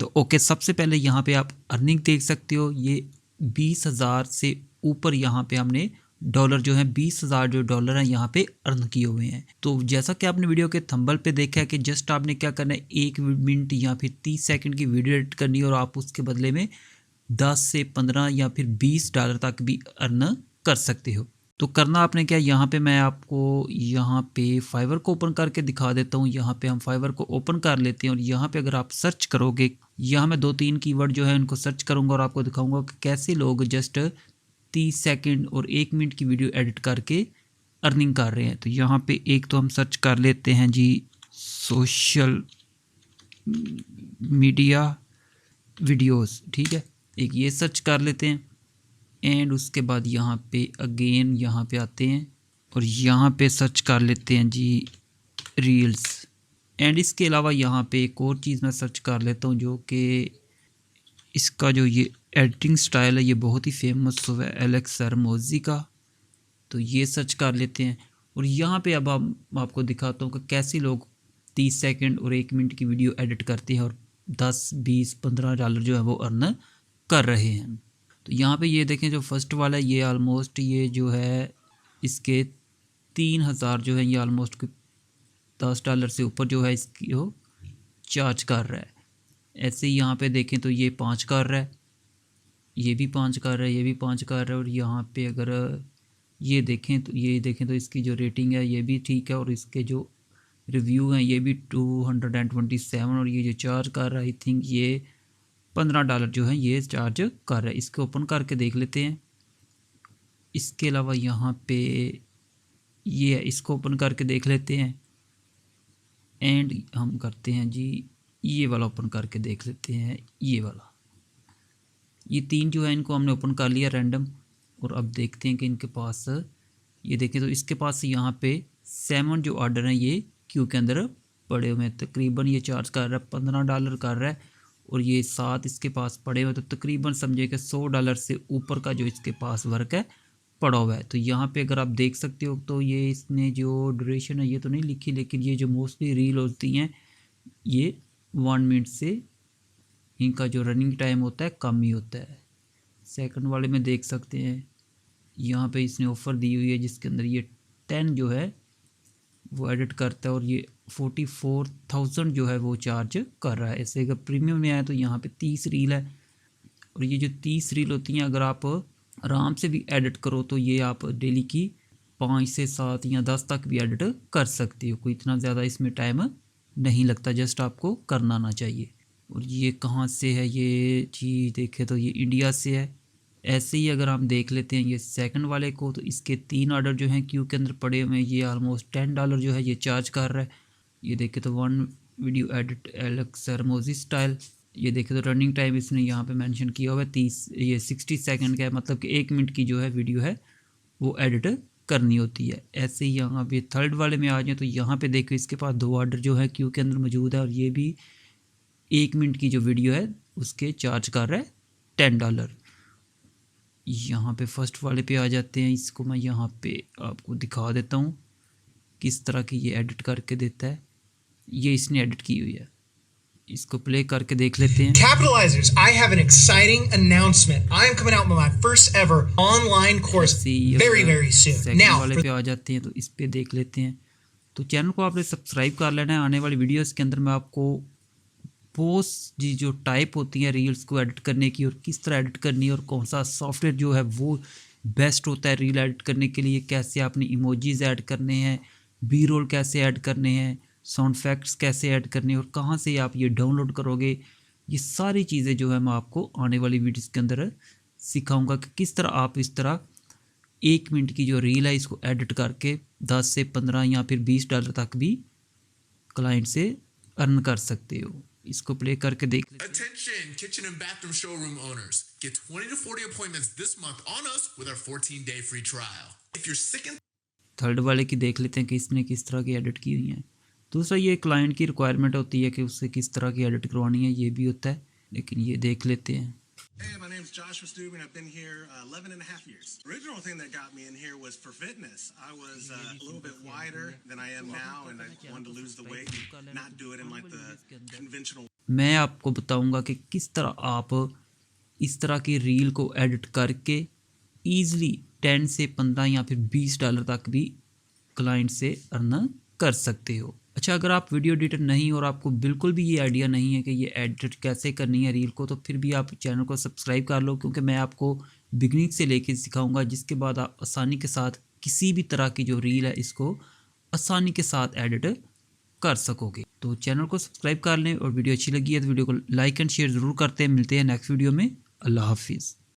तो ओके, सबसे पहले यहाँ पे आप अर्निंग देख सकते हो। ये 20,000 से ऊपर यहाँ पे हमने डॉलर जो है 20,000 जो डॉलर हैं यहाँ पे अर्न किए हुए हैं। तो जैसा कि आपने वीडियो के थंबनेल पे देखा है कि जस्ट आपने क्या करना है, 1 मिनट या फिर 30 सेकंड की वीडियो एडिट करनी है और आप उसके बदले में 10 से 15 या फिर 20 डॉलर तक भी अर्न कर सकते हो। तो करना आपने क्या, यहाँ पे मैं आपको यहाँ पे फाइवर को ओपन करके दिखा देता हूँ। यहाँ पे हम फाइवर को ओपन कर लेते हैं और यहाँ पे अगर आप सर्च करोगे, यहाँ मैं 2-3 कीवर्ड जो है उनको सर्च करूँगा और आपको दिखाऊंगा कि कैसे लोग जस्ट 30 सेकंड और 1 मिनट की वीडियो एडिट करके अर्निंग कर रहे हैं। तो यहाँ पे एक तो हम सर्च कर लेते हैं जी, सोशल मीडिया वीडियोस, ठीक है, एक ये सर्च कर लेते हैं। एंड उसके बाद यहाँ पे अगेन यहाँ पे आते हैं और यहाँ पे सर्च कर लेते हैं जी रील्स। एंड इसके अलावा यहाँ पे एक और चीज़ मैं सर्च कर लेता हूँ जो कि इसका जो ये एडिटिंग स्टाइल है ये बहुत ही फेमस हुआ है, एलेक्स हरमोजी का। तो ये सर्च कर लेते हैं और यहाँ पे अब आपको दिखाता हूँ कि कैसे लोग 30 सेकंड और 1 मिनट की वीडियो एडिट करते हैं और 10, 20, 15 डॉलर जो है वो अर्न कर रहे हैं। तो यहाँ पे ये देखें, जो फर्स्ट वाला है ये ऑलमोस्ट ये जो है इसके 3,000 जो है ये ऑलमोस्ट 10 डॉलर से ऊपर जो है इसकी वो चार्ज कर रहा है। ऐसे ही यहाँ पे देखें तो ये 5 कर रहा है, ये भी 5 कर रहा है, ये भी 5 कर रहा है। और यहाँ पे अगर ये देखें तो इसकी जो रेटिंग है ये भी ठीक है और इसके जो रिव्यू हैं ये भी 227 और ये जो चार्ज कर रहा है आई थिंक ये 15 डॉलर जो है ये चार्ज कर रहा है। इसको ओपन करके देख लेते हैं। इसके अलावा यहाँ पे ये है, इसको ओपन करके देख लेते हैं। एंड हम करते हैं जी ये वाला ओपन करके देख लेते हैं, ये वाला। ये 3 जो है इनको हमने ओपन कर लिया रैंडम और अब देखते हैं कि इनके पास ये देखें तो इसके पास यहाँ पे 7 जो ऑर्डर हैं ये क्यू के अंदर पड़े हुए हैं। तकरीबन ये चार्ज कर रहा है 15 डॉलर कर रहा है और ये 7 इसके पास पड़े हुए, तो तकरीबन समझे कि 100 डॉलर से ऊपर का जो इसके पास वर्क है पड़ा हुआ है। तो यहाँ पे अगर आप देख सकते हो तो ये इसने जो ड्यूरेशन है ये तो नहीं लिखी, लेकिन ये जो मोस्टली रील होती हैं ये 1 मिनट से इनका जो रनिंग टाइम होता है कम ही होता है। सेकंड वाले में देख सकते हैं यहाँ पे इसने ऑफ़र दी हुई है जिसके अंदर ये 10 जो है वो एडिट करता है और ये 44,000 जो है वो चार्ज कर रहा है। ऐसे अगर प्रीमियम में आया तो यहाँ पे 30 रील है और ये जो 30 रील होती हैं अगर आप आराम से भी एडिट करो तो ये आप डेली की 5 से 7 या 10 तक भी एडिट कर सकते हो। कोई इतना ज़्यादा इसमें टाइम नहीं लगता, जस्ट आपको करना आना चाहिए। और ये कहाँ से है, ये चीज़ देखे तो ये इंडिया से है। ऐसे ही अगर हम देख लेते हैं ये सेकंड वाले को तो इसके 3 ऑर्डर जो हैं क्यू के अंदर पड़े हुए हैं, ये ऑलमोस्ट 10 डॉलर जो है ये चार्ज कर रहा है। ये देखे तो 1 वीडियो एडिट एलेक्स हरमोजी स्टाइल। ये देखे तो रनिंग टाइम इसने यहाँ पे मेंशन किया हुआ है 60 सेकंड का है, मतलब कि 1 मिनट की जो है वीडियो है वो एडिट करनी होती है। ऐसे ही यहाँ पे थर्ड वाले में आ जाए तो यहाँ पे देखो इसके पास 2 ऑर्डर जो है क्यू के अंदर मौजूद है और ये भी 1 मिनट की जो वीडियो है उसके चार्ज कर रहा है 10 डॉलर। यहाँ पे फर्स्ट वाले पे आ जाते हैं। इसको मैं यहाँ पे आपको दिखा देता हूँ किस तरह की ये एडिट करके देता है। ये इसने एडिट की हुई है, इसको प्ले करके देख लेते हैं। Capitalizers, I have an exciting announcement. I am coming out with my first ever online course very soon. Now, वाले पे आ जाते हैं तो इस पे देख लेते हैं। तो चैनल को आपने सब्सक्राइब कर लेना है। आने वाली वीडियोस के अंदर मैं आपको बहुत जी जो टाइप होती हैं रील्स को एडिट करने की और किस तरह एडिट करनी है और कौन सा सॉफ्टवेयर जो है वो बेस्ट होता है रील एडिट करने के लिए, कैसे आपने इमोजीज ऐड करने हैं, बी रोल कैसे ऐड करने हैं, साउंड इफेक्ट्स कैसे ऐड करने हैं और कहाँ से आप ये डाउनलोड करोगे, ये सारी चीज़ें जो है मैं आपको आने वाली वीडियोस के अंदर सिखाऊंगा कि किस तरह आप इस तरह 1 मिनट की जो रील है इसको एडिट करके 10 से 15 या फिर 20 डॉलर तक भी क्लाइंट से अर्न कर सकते हो। इसको प्ले करके देख लेते हैं। Attention, kitchen and bathroom showroom owners. Get 20 to 40 appointments this month on us with our 14-day free trial. If you're sick and third वाले की देख लेते हैं कि इसने किस तरह की एडिट की हुई है। दूसरा ये क्लाइंट की रिक्वायरमेंट होती है कि उससे किस तरह की एडिट करवानी है, ये भी होता है, लेकिन ये देख लेते हैं। Hey, my name's Joshua Stubing. I've been here 11 and a half years. Original thing that got me in here was for fitness. I was a little bit wider than I am now, and I wanted to lose the weight, not do it in like the conventional. मैं आपको बताऊंगा कि किस तरह आप इस तरह की रील को एडिट करके ईज़िली 10 से 15 या फिर $20 तक भी क्लाइंट से अर्न कर सकते हो। अच्छा, अगर आप वीडियो एडिटर नहीं और आपको बिल्कुल भी ये आइडिया नहीं है कि ये एडिट कैसे करनी है रील को, तो फिर भी आप चैनल को सब्सक्राइब कर लो, क्योंकि मैं आपको बिगनिंग से लेके सिखाऊंगा, जिसके बाद आप आसानी के साथ किसी भी तरह की जो रील है इसको आसानी के साथ एडिट कर सकोगे। तो चैनल को सब्सक्राइब कर लें और वीडियो अच्छी लगी है तो वीडियो को लाइक एंड शेयर ज़रूर करते हैं। मिलते हैं नेक्स्ट वीडियो में। अल्लाह हाफिज़।